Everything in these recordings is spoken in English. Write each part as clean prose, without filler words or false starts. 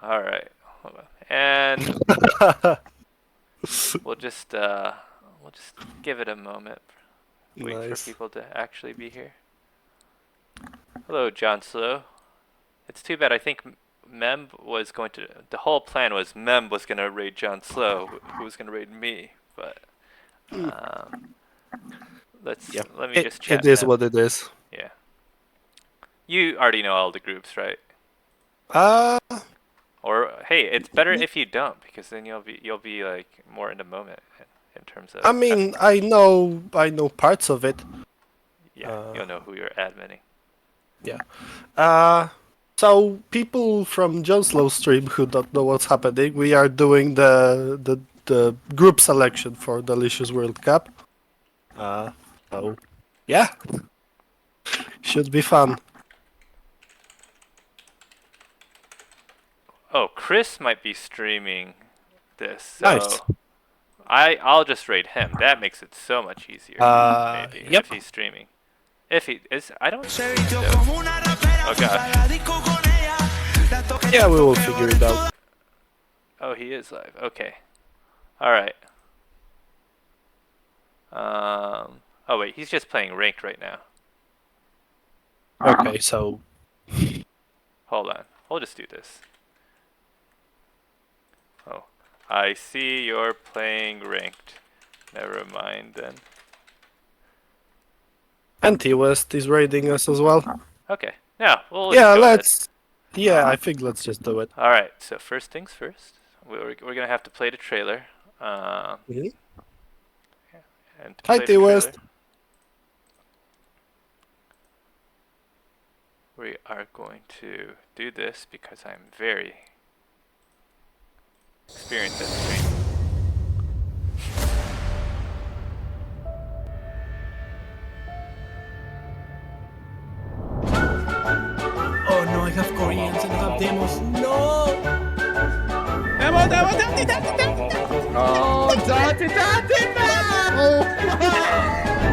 All right. Hold on. And we'll just give it a moment. Wait for Nice. people to actually be here. Hello, John Slow. It's too bad. I think Mem was going to. The whole plan was Mem was going to raid John Slow, who was going to raid me. But Mm, yeah. let me It just it chat is Mem. what it is. Yeah. You already know all the groups, right? Uh Or hey, it's better if you don't because then you'll be like more in the moment in terms I of mean, testing. I know parts of it. Yeah, Uh you'll know who you're adminning. yeah. Uh so people from Joneslow stream who don't know what's happening, we are doing the group selection for Delicious World Cup. Uh so yeah, should be fun. Oh, Chris might be streaming this, Nice. so I'll just raid him. That makes it so much easier. Maybe Yep. if he's streaming. If he is, I don't see him though. Oh gosh. Yeah, we will figure it out. Oh, he is live. Okay. All right. Oh wait, he's just playing ranked right now. Okay, so Hold on. We'll just do this. Oh, I see you're playing ranked. Never mind then. Anti-West is raiding us as well. Okay. Now we'll just Yeah, go ahead. let's. Yeah, I think let's just do it. All right. So first things first. We're gonna have to play the trailer. Um, Mhm. and to Hi, play the trailer, T-West. we are going to do this because I'm very experienced at streaming. Oh no, I have Koreans and I have demos. No! Oh, Dante, no!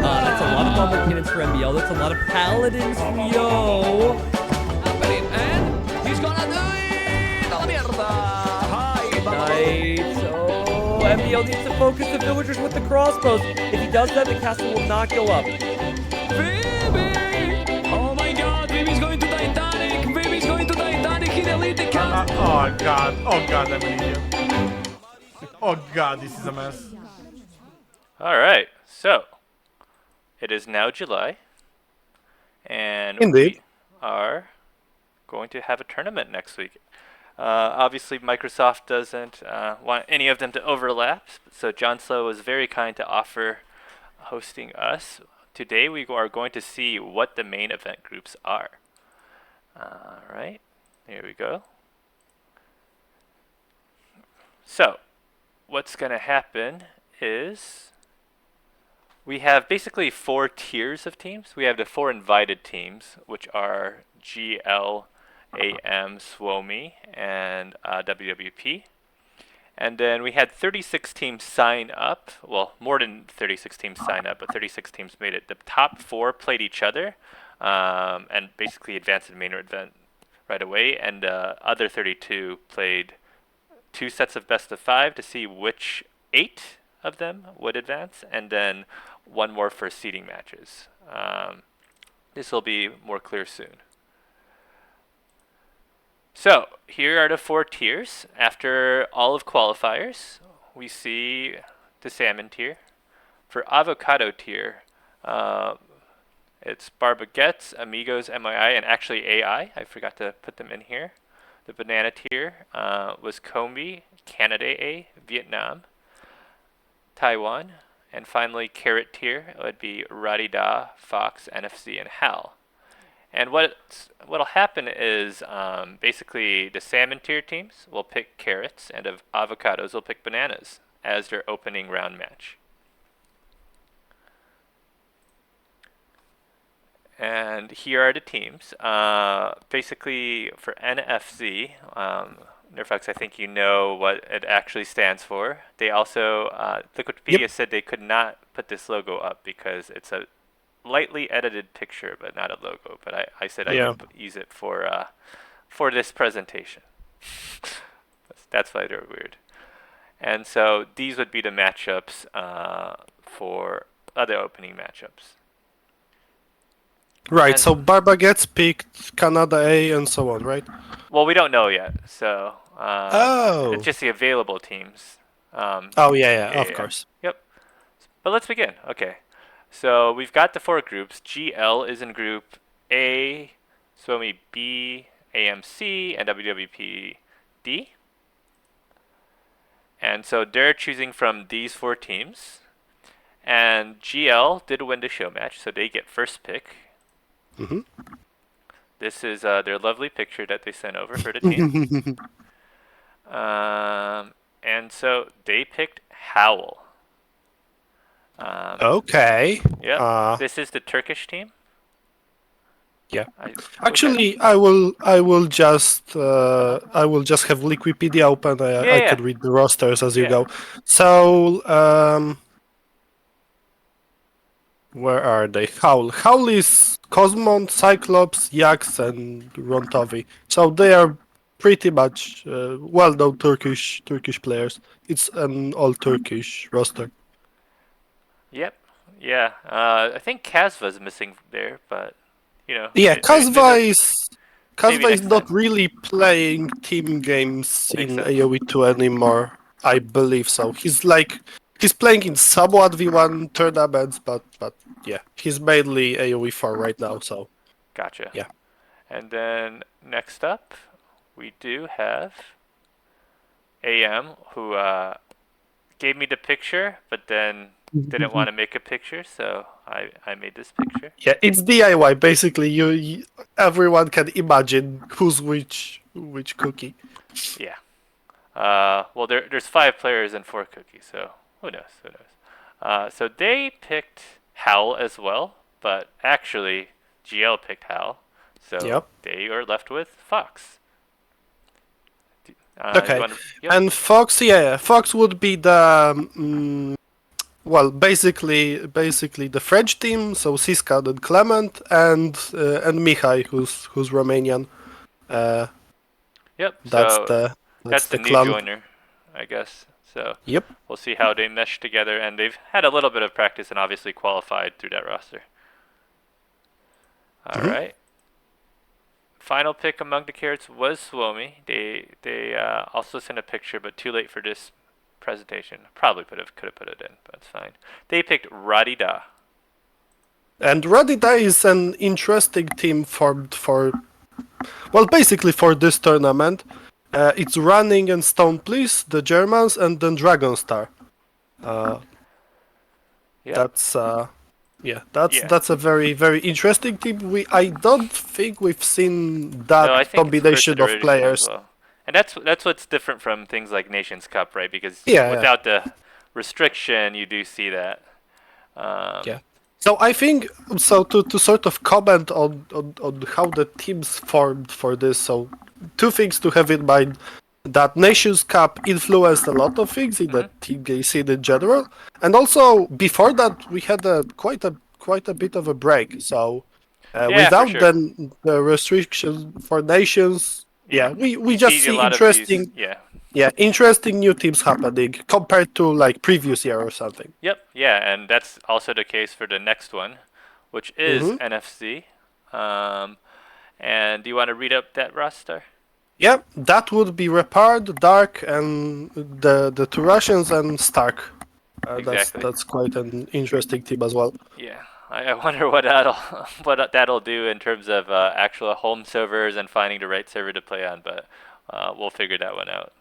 That's a lot of bumble cannons for MBL. That's a lot of paladins for Yo. And he's gonna do it! A la mierda! Hi, Nice. Oh, MBL needs to focus the villagers with the crossbows. If he does that, the castle will not go up. Phoebe! Oh my god, Phoebe's going to Titanic! Phoebe's going to Titanic! He deleted the cast! Oh god, I'm an idiot. Oh god, this is a mess. All right. So it is now July, and Indeed. we are going to have a tournament next week. Obviously, Microsoft doesn't want any of them to overlap, so John Slow was very kind to offer hosting us. Today, we are going to see what the main event groups are. All right, here we go. So, what's going to happen is we have basically 4 tiers of teams. We have the 4 invited teams, which are GL, AM, SWOMI, and WWP. And then we had 36 teams sign up. Well, more than 36 teams sign up, but 36 teams made it. The top 4 played each other and basically advanced to the main event right away. And the other 32 played 2 sets of best of 5 to see which 8 of them would advance, and then 1 more for seeding matches. This will be more clear soon. So here are the 4 tiers. After all of qualifiers, we see the salmon tier. For avocado tier, it's Barbaguettes, Amigos, MII, and actually AI. I forgot to put them in here. The banana tier was Combi, Canada A, Vietnam, Taiwan, and finally carrot tier would be Radida, Fox, NFC, and HAL. And what'll happen is basically the salmon tier teams will pick carrots, and of avocados will pick bananas as their opening round match. And here are the teams. Basically, for NFC, Nerfox, I think you know what it actually stands for. They also, Yep. Liquipedia said they could not put this logo up because it's a lightly edited picture, but not a logo. But I said I Yeah. could use it for this presentation. That's why they're weird. And so these would be the matchups for other opening matchups. Right. And So Barba gets picked, Canada A, and so on. Right. well, we don't know yet, so it's Oh. just the available teams. Oh yeah, of Yeah. course. Yep. But let's begin. Okay. So we've got the four groups. GL is in group A, Suomi B, AMC, and WWP D. And so they're choosing from these four teams. And GL did win the show match, so they get first pick. Hmm. This is their lovely picture that they sent over for the team. And so they picked Howl. Okay. Yep. This is the Turkish team. Yeah. Go ahead. Actually, I will just have Wikipedia open. I Yeah. could read the rosters as you Yeah. go. So where are they? Howl is Cosmont, Cyclops, Yax, and Rontovi. So they are pretty much well-known Turkish players. It's an all Turkish roster. Yep. Yeah. I think Kazva's missing there, but you know, Yeah, there's a maybe Kazva is next not time. really playing team games Makes in sense. AoE 2 anymore. I believe so. He's playing in somewhat V1 tournaments, but yeah, he's mainly AoE 4 right now. So Gotcha. yeah. And then next up, we do have AM, who gave me the picture, but then didn't want to make a picture, so I made this picture. Yeah, it's DIY basically. Everyone can imagine who's which cookie. Yeah. Well, there's 5 players and 4 cookies, so who knows? Who knows? So they picked Howl as well, but actually GL picked Howl, so Yep. they are left with Fox. Okay. Yep. And Fox, yeah, Fox would be the well, basically the French team. So Siska and Clement and Mihai, who's Romanian. Yep. That's So that's that's the the new clan. joiner, I guess. So Yep. we'll see how they mesh together, and they've had a little bit of practice and obviously qualified through that roster. All Mhm. right. Final pick among the carrots was Suomi. They also sent a picture, but too late for this presentation. Probably could have put it in, but it's fine. They picked Radida. And Radita is an interesting team formed for, well, basically for this tournament. It's Running and Stone Please, the Germans, and then Dragonstar. Yep. That's yeah, that's Yeah. that's a very interesting team. I don't think we've seen No, I that think it's the first combination of iteration as players. well. And that's what's different from things like Nations Cup, right? Because Yeah, without the restriction, you do see that. yeah. So I think so to sort of comment on how the teams formed for this. So two things to have in mind: that Nations Cup influenced a lot of things in the team game scene in general, and also before that we had quite a bit of a break. So Yeah, for without sure. the restriction for nations, yeah, we You just see a see lot of these. interesting new teams happening compared to like previous year or something. Yep. Yeah, and that's also the case for the next one, which is Hmm. NFC. And do you want to read up that roster? Yeah, that would be Repard, Dark, and the two Russians and Stark. Exactly. That's quite an interesting team as well. Yeah, I wonder what that'll what that'll do in terms of actual home servers and finding the right server to play on, but we'll figure that one out.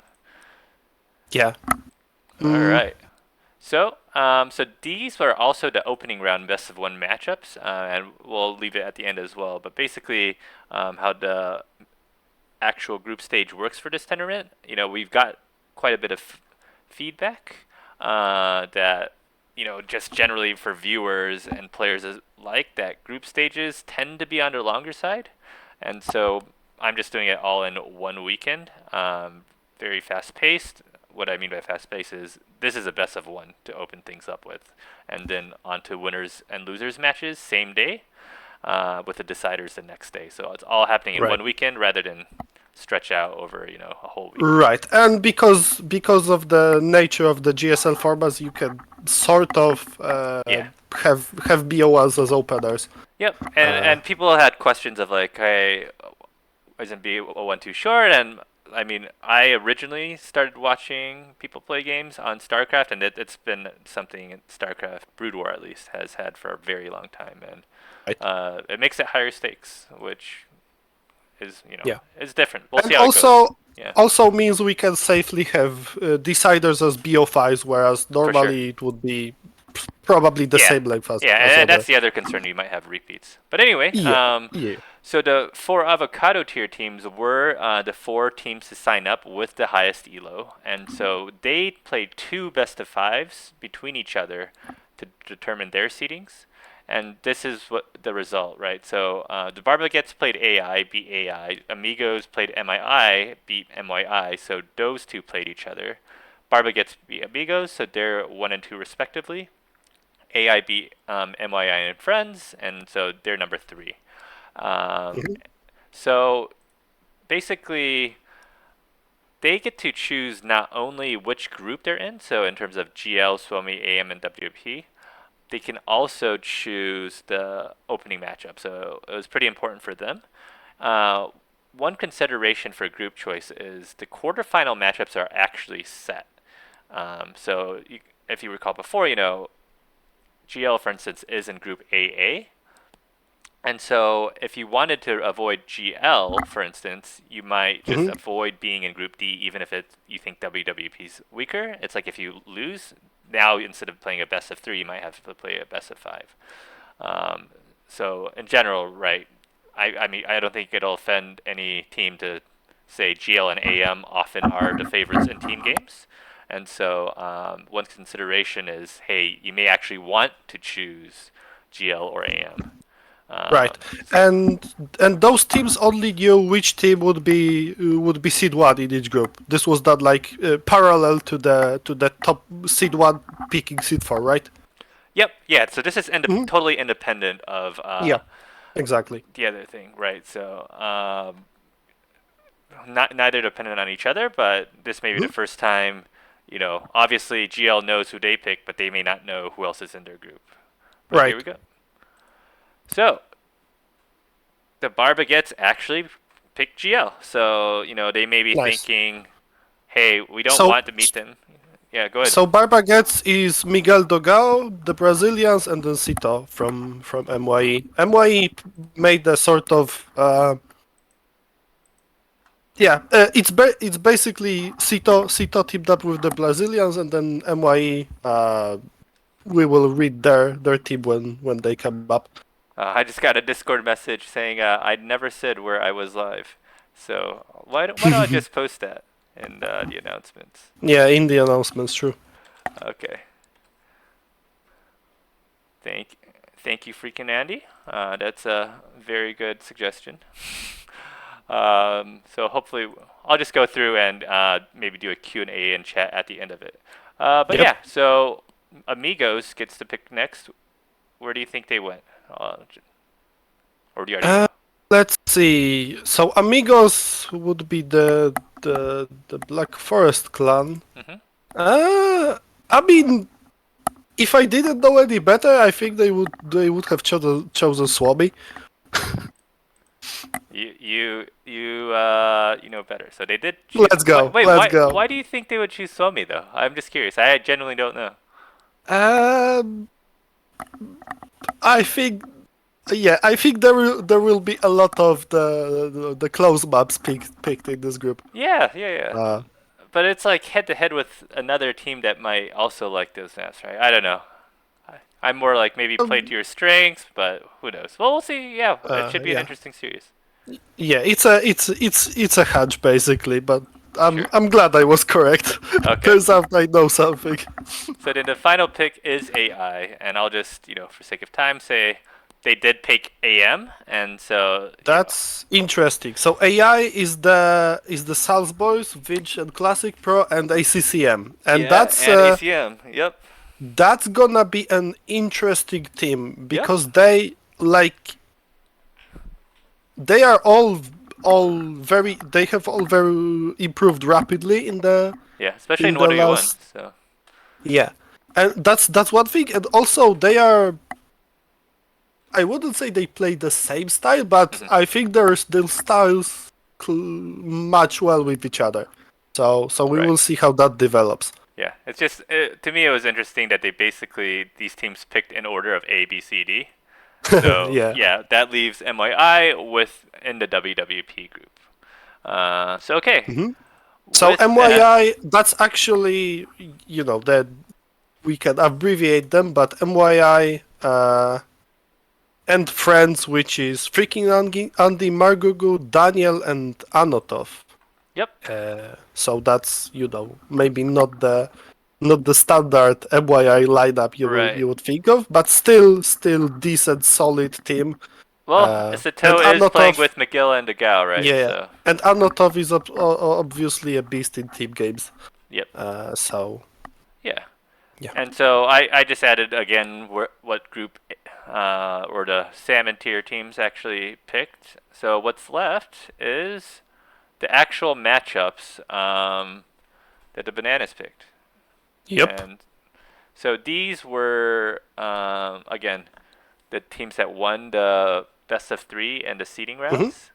Yeah. All right. So, so these were also the opening round best of 1 matchups, and we'll leave it at the end as well. But basically, how the actual group stage works for this tournament, you know, we've got quite a bit of feedback that, you know, just generally for viewers and players alike, that group stages tend to be on the longer side. And so I'm just doing it all in 1 weekend, very fast paced. What I mean by fast paced is this is a best of 1 to open things up with, and then on to winners and losers matches same day, with the deciders the next day. So it's all happening in Right. 1 weekend rather than stretch out over a whole week. Right, and because of the nature of the GSL formats, you can sort of Yeah. have BOLs as openers. Yep. And people had questions of like, hey, isn't B1 too short? And I mean, I originally started watching people play games on StarCraft, and it's been something StarCraft Brood War at least has had for a very long time, and Right. it makes it higher stakes, which is Yeah. is different. We'll see And how it goes. Yeah, also means we can safely have deciders as BO5s, whereas normally it would be probably the yeah, same length yeah. as And other. that's the other concern. You might have repeats. But anyway, Yeah. so the 4 avocado tier teams were the 4 teams to sign up with the highest elo, and so they played 2 best of 5s between each other to determine their seedings. And this is what the result, right? So the Barbagettes played AI, beat AI. Amigos played MII, beat MYI. So those 2 played each other. Barbagettes beat Amigos, so they're 1 and 2 respectively. AI beat MYI and Friends, and so they're number 3. So basically, they get to choose not only which group they're in, so in terms of GL, SWOMI, AM, and WP, they can also choose the opening matchup. So it was pretty important for them. One consideration for group choice is the quarterfinal matchups are actually set. So if you recall before, GL, for instance, is in group AA. And so if you wanted to avoid GL, for instance, you might just avoid being in Group D, even if you think WWP's weaker. It's like if you lose, now instead of playing a best of 3, you might have to play a best of 5. So in general, right, I mean, I don't think it'll offend any team to say GL and AM often are the favorites in team games. And so one consideration is, hey, you may actually want to choose GL or AM. Right, and those teams only knew which team would be seed 1 in each group. This was done like parallel to the top seed 1 picking seed 4, right? Yep. Yeah. So this is totally independent of Yeah, exactly. the other thing, right? So neither dependent on each other, but this may be the first time. Obviously GL knows who they pick, but they may not know who else is in their group. But Right. Here we go. So the Barbagettes actually picked GL. So they may be Nice. thinking, "Hey, we don't So- want to meet them." Yeah, go ahead. So Barbagettes is Miguel Dogao, the Brazilians, and then Cito from MYE. MYE made a sort of it's basically Cito teamed up with the Brazilians, and then MYE. We will read their team when they come up. I just got a Discord message saying I never said where I was live. So why don't I just post that in the announcements? Yeah, in the announcements, true. Okay. Thank you, freaking Andy. That's a very good suggestion. So hopefully I'll just go through and maybe do a Q&A and chat at the end of it. But Yep. yeah, so Amigos gets to pick next. Where do you think they went? Or do you already know? Let's see. So Amigos would be the Black Forest clan. I mean, if I didn't know any better, I think they would have chosen Swami. You know better. So they did choose. Let's go. Wait, Let's go. Why do you think they would choose Swami though? I'm just curious. I genuinely don't know. I think, I think there will be a lot of the close maps picked in this group. Yeah. But it's like head to head with another team that might also like those maps, right? I don't know. I'm more like maybe play to your strengths, but who knows? Well, we'll see. Yeah, it should be an interesting series. Yeah, it's a hunch basically, but Sure. I'm glad I was correct. Okay. Turns out I know something. So then the final pick is AI, and I'll just for sake of time say they did pick AM, and so That's interesting. So AI is the Salzboys, Vinch and Classic Pro and ACCM, and yeah, that's and ACM. Yep. that's gonna be an interesting team because they are all they have all very improved rapidly in the Yeah, especially in the 1v1. last. So Yeah, and that's one thing, and also they are. I wouldn't say they play the same style, but mhm. I think their styles match well with each other. So we Right. will see how that develops. Yeah, it's just to me it was interesting that they basically these teams picked in order of A, B, C, D. So Yeah. yeah, that leaves MYI with in the WWP group. So okay, hmm So with that, MYI, that's actually, that we can abbreviate them, but MYI and friends, which is freaking Andy, Margugu, Daniel, and Anotov. yep, So that's maybe not the standard MYI lineup right. you would think of, but still decent, solid team. Well, And Sato is playing Anotov, with McGill and DeGao, right? yeah, So and Anotov is obviously a beast in team games. yep, So yeah. yeah. And so I just added again what group or the salmon tier teams actually picked. So what's left is the actual matchups that the bananas picked. Yep. And so these were again the teams that won the best of three and the seeding hmm rounds.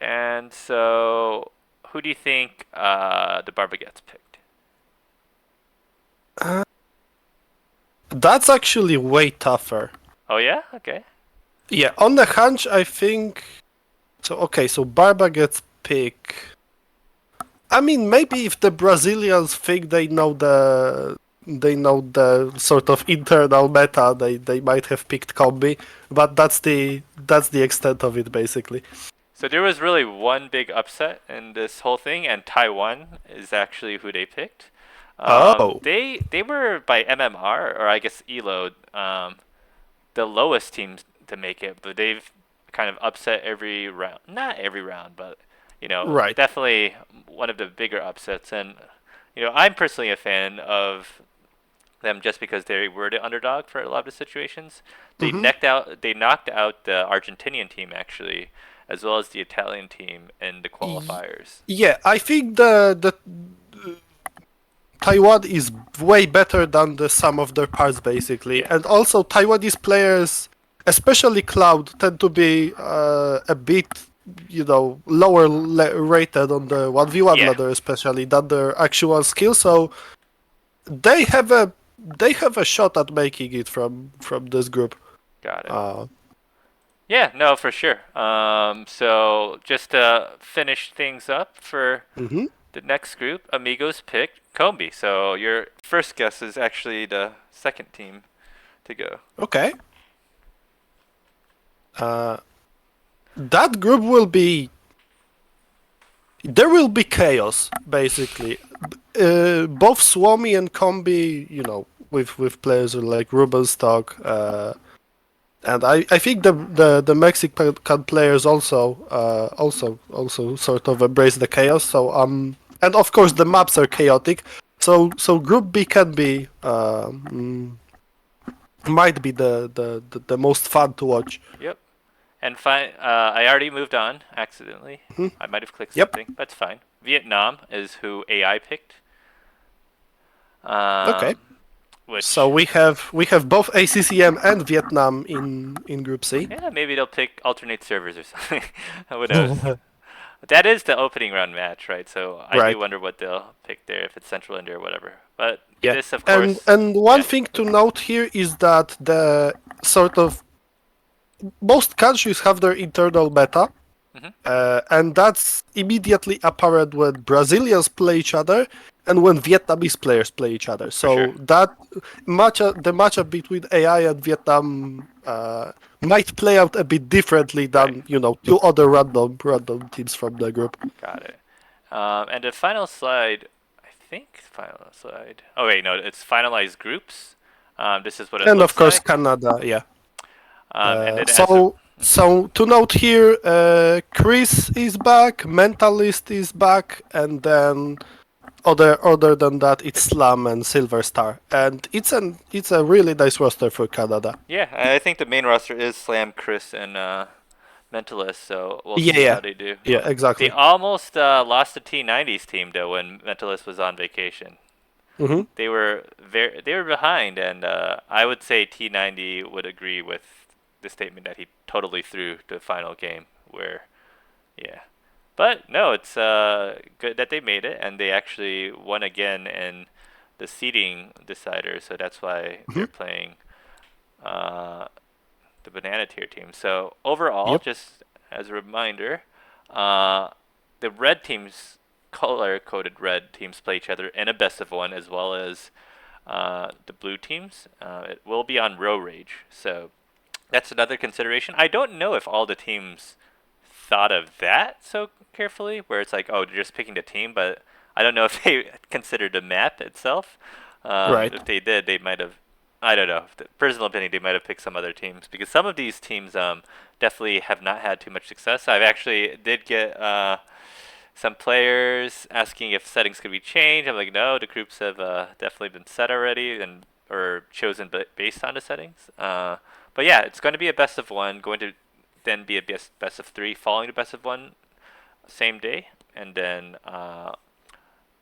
And so, who do you think the Barbagettes picked? That's actually way tougher. Oh yeah, okay. Yeah, on the hunch, I think. So okay, so Barba gets pick. I mean, maybe if the Brazilians think they know the sort of internal meta, they might have picked Combi, but that's the extent of it basically. So there was really one big upset in this whole thing, and Taiwan is actually who they picked. Oh, They were by MMR or I guess Elo, the lowest teams to make it, but they've kind of upset every round. Not every round, but right. definitely one of the bigger upsets. And I'm personally a fan of them just because they were the underdog for a lot of the situations. hmm They knocked out the Argentinian team actually, as well as the Italian team in the qualifiers. Yeah, I think the Taiwan is way better than the sum of their parts, basically. Yeah. And also, Taiwanese players, especially Cloud, tend to be a bit, lower rated on the 1v1 Yeah. ladder, especially than their actual skill. So they have a shot at making it from this group. Got it. Uh, Yeah, no, for sure. So just to finish things up for mhm. the next group, Amigos picked Combi. So your first guess is actually the second team to go. Okay. Uh, that group will be. There will be chaos, basically. Both Swami and Combi, with players like Ruben Stock, and I think the Mexican players also sort of embrace the chaos. So and of course the maps are chaotic. So Group B can be might be the most fun to watch. Yep. And I already moved on accidentally. Mhm. I might have clicked Yep. something. That's fine. Vietnam is who AI picked. Okay. Which So we have both ACCM and Vietnam in Group C. yeah, maybe they'll pick alternate servers or something. Who knows? That is the opening round match, right? So I Right. do wonder what they'll pick there if it's Central India or whatever. But Yeah. this, of And course, and one yeah. thing to note here is that the sort of most countries have their internal meta, Mhm. and that's immediately apparent when Brazilians play each other and when Vietnamese players play each other. So sure. that the matchup between AI and Vietnam might play out a bit differently than Right. two other random teams from the group. Got it. And the final slide, I think final slide. Oh wait, no, it's finalized groups. This is what it And of looks course like. Canada, yeah. And then as a, So to note here, Chris is back, Mentalist is back, and then other than that, it's Slam and Silver Star, and it's a really nice roster for Canada. yeah, I think the main roster is Slam, Chris, and Mentalist, so we'll Yeah, see yeah, how they do. yeah, They exactly. almost lost the T90s team though when Mentalist was on vacation. Hmm. They were behind, and I would say T90 would agree with the statement that he totally threw the final game. Where, yeah, but no, it's good that they made it, and they actually won again in the seeding decider. So that's why Hmm. they're playing uh, the banana tier team. So overall, Yep. just as a reminder, uh, the red teams, color coded red teams, play each other in a best of one, as well as the blue teams. It will be on Row Rage, so that's another consideration. I don't know if all the teams thought of that so carefully, where it's like, oh, they're just picking the team, but I don't know if they considered the map itself. Right. If they did, they might have. I don't know. Personal opinion, they might have picked some other teams because some of these teams definitely have not had too much success. I've actually did get some players asking if settings could be changed. I'm like, no, the groups have definitely been set already and or chosen based on the settings. But yeah, it's going to be a best of one, going to then be a best of three, following the best of one same day, and then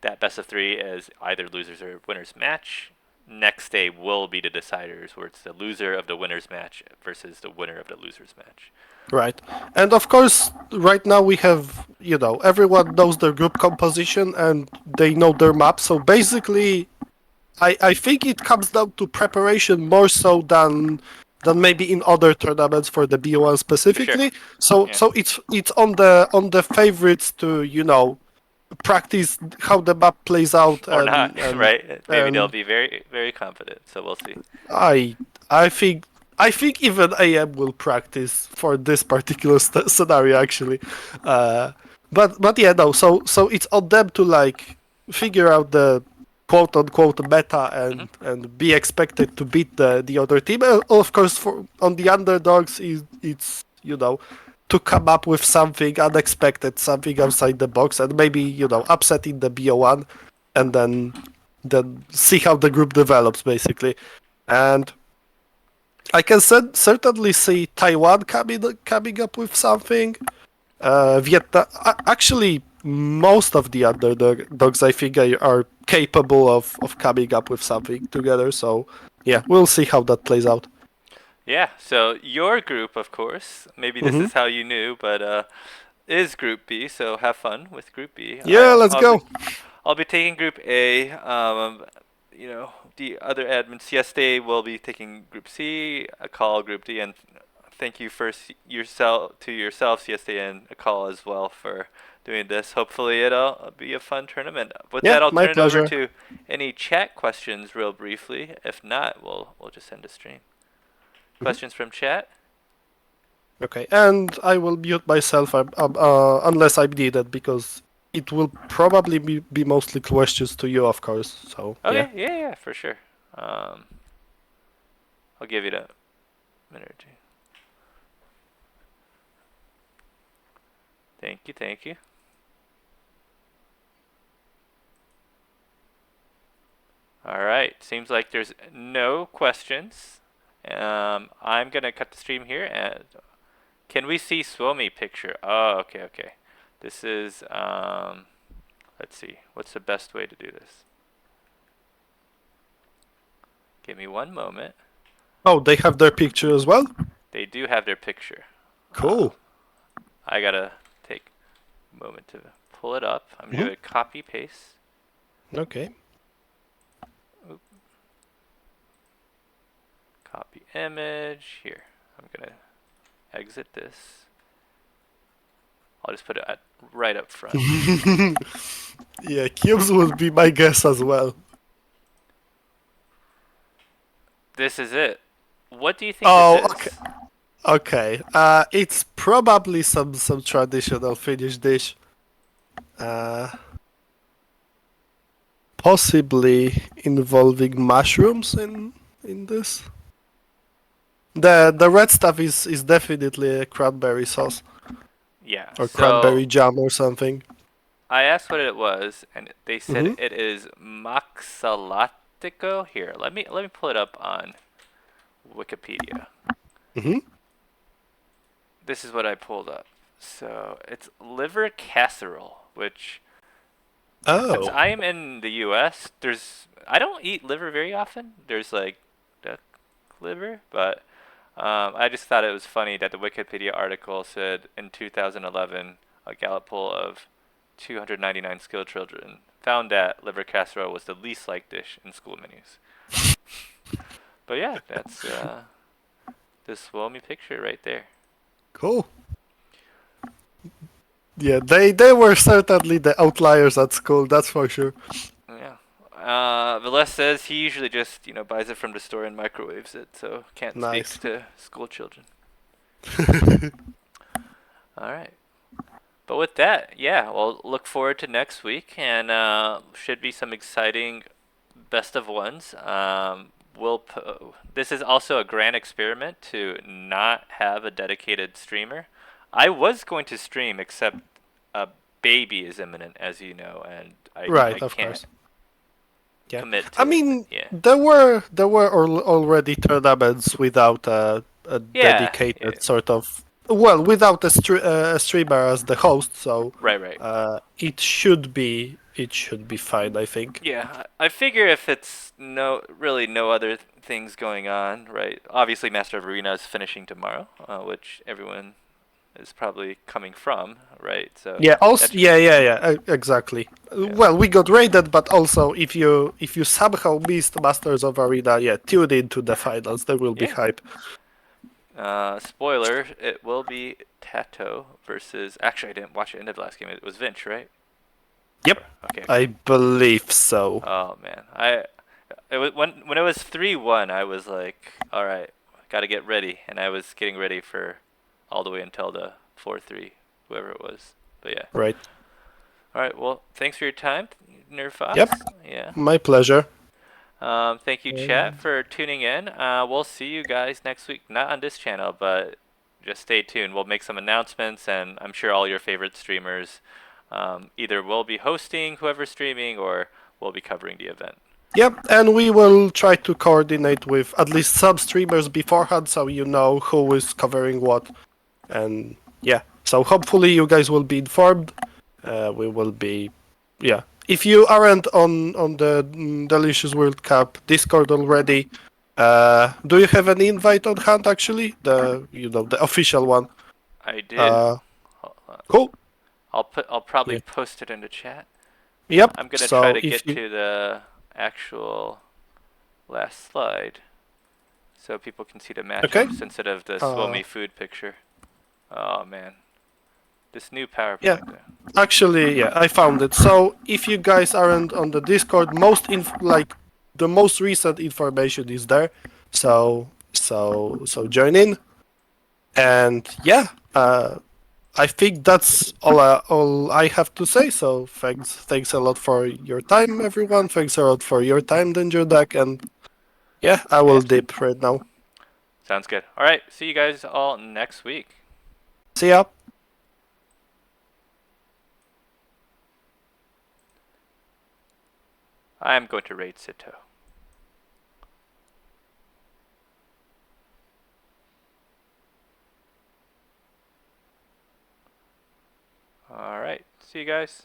that best of three is either losers or winners match. Next day will be the deciders, where it's the loser of the winners match versus the winner of the losers match. Right. And of course, right now we have, everyone knows their group composition and they know their map. So basically, I think it comes down to preparation more so than maybe in other tournaments for the BO1 For sure. specifically. So Yeah. so it's on the favorites to, practice how the map plays out Or not, and right? Maybe they'll and be very, very confident. So we'll see. I I think I think even AM will practice for this particular scenario actually, but yeah, no. So it's on them to like figure out the quote unquote meta Hmm. and be expected to beat the other team. Of course, for on the underdogs, it's to come up with something unexpected, something outside the box, and maybe upsetting the BO1, and then see how the group develops basically. And I can certainly see Taiwan coming up with something. Vietnam, actually, most of the underdogs, I think, are capable of coming up with something together. So, yeah, we'll see how that plays out. Yeah. So your group, of course, maybe this Hmm. is how you knew, but is Group B. So have fun with Group B. Yeah, let's go. I'll be taking Group A. The other admins, yes, they will be taking Group C, a call Group D, and thank you first yourselves, yes, they and a call as well for doing this. Hopefully, it'll be a fun tournament. With Yeah, that, I'll my turn it over pleasure. to any chat questions real briefly. If not, we'll just end the stream. Mhm. Questions from chat? Okay, and I will mute myself unless I'm needed because it will probably be mostly questions to you, of course. So, yeah. Okay, yeah, for sure. Um, I'll give you a minute or two. Thank you. All right, seems like there's no questions. I'm gonna cut the stream here. And can we see Suomi picture? Oh, okay. This is let's see. What's the best way to do this? Give me one moment. Oh, they have their picture as well? They do have their picture. Cool. I gotta take a moment to pull it up. I'm gonna do Mhm. a copy paste. Okay. Oop. Copy image here. I'm gonna exit this. I'll just put it right up front. Yeah, cubes would be my guess as well. This is it. What do you think this Oh, is? okay. Okay. It's probably some traditional Finnish dish. Uh, Possibly involving mushrooms in this. The red stuff is definitely a cranberry sauce Yeah. or So cranberry jam or something. I asked what it was, and they said Mhm. it is maxalatico. Here, let me pull it up on Wikipedia. Mhm. this is what I pulled up. So it's liver casserole, which since Oh, I am in the U.S., I don't eat liver very often. There's like duck liver, but I just thought it was funny that the Wikipedia article said in 2011 a Gallup poll of 299 school children found that liver casserole was the least liked dish in school menus. But yeah, that's this Suomi picture right there. cool. Yeah, they were certainly the outliers at school, that's for sure. Yeah. Velez says he usually just buys it from the store and microwaves it, so can't speak Nice. to school children. All right. But with that, yeah, we'll look forward to next week, and should be some exciting best of ones. This is also a grand experiment to not have a dedicated streamer. I was going to stream, except a baby is imminent, as you know, and I Right, of can't course. Yeah. commit I to it. mean, Yeah. there were already tournaments without a Yeah. Yeah. dedicated sort of, well, without a streamer as the host, so Right. Right. it should be fine, I think. Yeah, I figure if it's really no other things going on, right? Obviously, Master of Arena is finishing tomorrow, which everyone is probably coming from, right? So Yeah. Also, that's yeah, exactly. yeah, Well, we got raided, but also if you somehow missed Masters of Arena, yeah, tune into the finals. There will be yeah. hype. Spoiler: it will be Tato versus. Actually, I didn't watch the end of the last game. It was Vinch, right? Yep, Okay. I believe so. Oh man, it was when it was 3-1. I was like, all right, got to get ready, and I was getting ready for all the way until the 4-3, whoever it was. But yeah. Right. All right. Well, thanks for your time, Yep, Nerfox. Yeah. my pleasure. Thank you, chat, for tuning in. We'll see you guys next week. Not on this channel, but just stay tuned. We'll make some announcements, and I'm sure all your favorite streamers either will be hosting whoever's streaming or will be covering the event. Yep, and we will try to coordinate with at least some streamers beforehand, so you know who is covering what. And yeah, so hopefully you guys will be informed. We will be, yeah. If you aren't on the Delicious World Cup Discord already, do you have an invite on hand? Actually, the official one. I did. Uh, Hold on. cool. I'll probably Yeah. post it in the chat. Yep. I'm gonna try So to if get you to the actual last slide so people can see the okay, matchups instead of the uh, Suomi food picture. Oh man, this new yeah. PowerPoint. Actually, yeah, I found it. So if you guys aren't on the Discord, the most recent information is there. So join in. And yeah, I think that's all I have to say. So thanks a lot for your time, everyone. Thanks a lot for your time, Danger Duck. And yeah, I will Yeah, dip right now. sounds good. All right, see you guys all next week. See ya. I'm going to raid Sito. All right, see you guys.